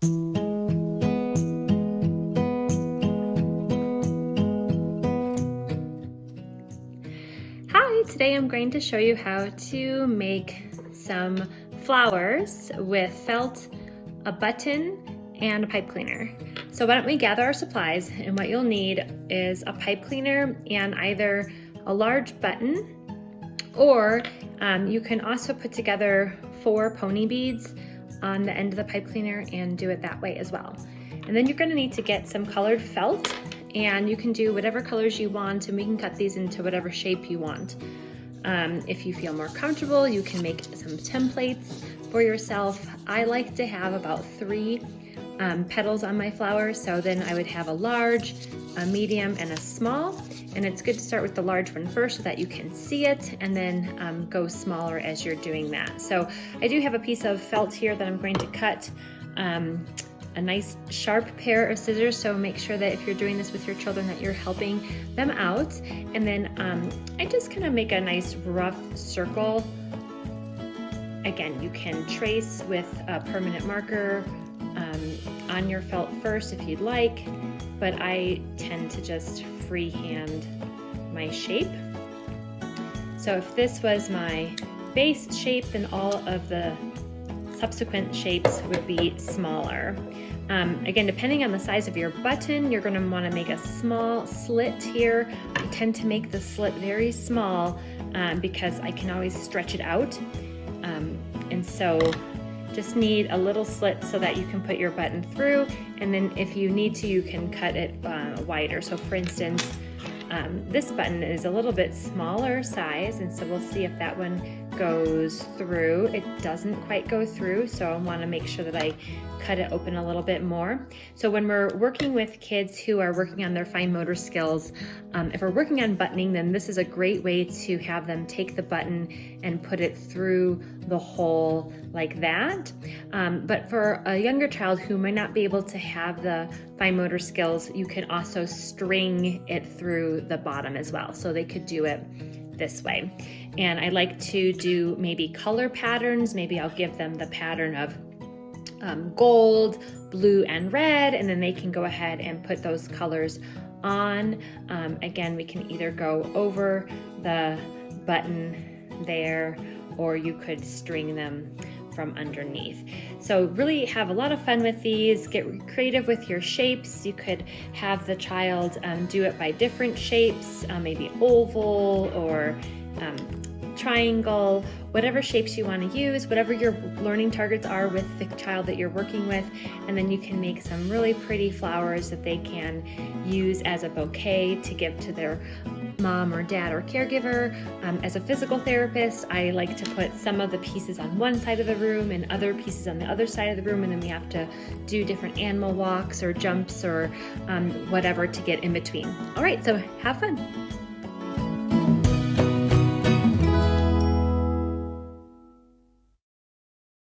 Hi, today I'm going to show you how to make some flowers with felt, a button, and a pipe cleaner. So why don't we gather our supplies, and what you'll need is a pipe cleaner and either a large button, or you can also put together 4 pony beads on the end of the pipe cleaner and do it that way as well. And then you're going to need to get some colored felt, and you can do whatever colors you want, and we can cut these into whatever shape you want. If you feel more comfortable, you can make some templates for yourself. I like to have about 3 petals on my flower, so then I would have a large, a medium, and a small. And it's good to start with the large one first so that you can see it, and then go smaller as you're doing that. So I do have a piece of felt here that I'm going to cut. A nice sharp pair of scissors, so make sure that if you're doing this with your children that you're helping them out. And then I just kind of make a nice rough circle. Again, you can trace with a permanent marker on your felt first if you'd like, but I tend to just freehand my shape. So if this was my base shape, then all of the subsequent shapes would be smaller. Again, depending on the size of your button, you're going to want to make a small slit here. I tend to make the slit very small because I can always stretch it out. And so just need a little slit so that you can put your button through, and then if you need to, you can cut it wider. So for instance, this button is a little bit smaller size, and so we'll see if that one goes through. It doesn't quite go through, so I want to make sure that I cut it open a little bit more. So when we're working with kids who are working on their fine motor skills, if we're working on buttoning, then this is a great way to have them take the button and put it through the hole like that. But for a younger child who might not be able to have the fine motor skills, you can also string it through the bottom as well. So they could do it this way. And I like to do maybe color patterns. Maybe I'll give them the pattern of gold, blue, and red, and then they can go ahead and put those colors on. Again, we can either go over the button there, or you could string them from underneath. So really have a lot of fun with these. Get creative with your shapes. You could have the child do it by different shapes, maybe oval or triangle, whatever shapes you want to use, whatever your learning targets are with the child that you're working with, and then you can make some really pretty flowers that they can use as a bouquet to give to their mom or dad or caregiver. As a physical therapist, I like to put some of the pieces on one side of the room and other pieces on the other side of the room, and then we have to do different animal walks or jumps or whatever to get in between. All right, so have fun.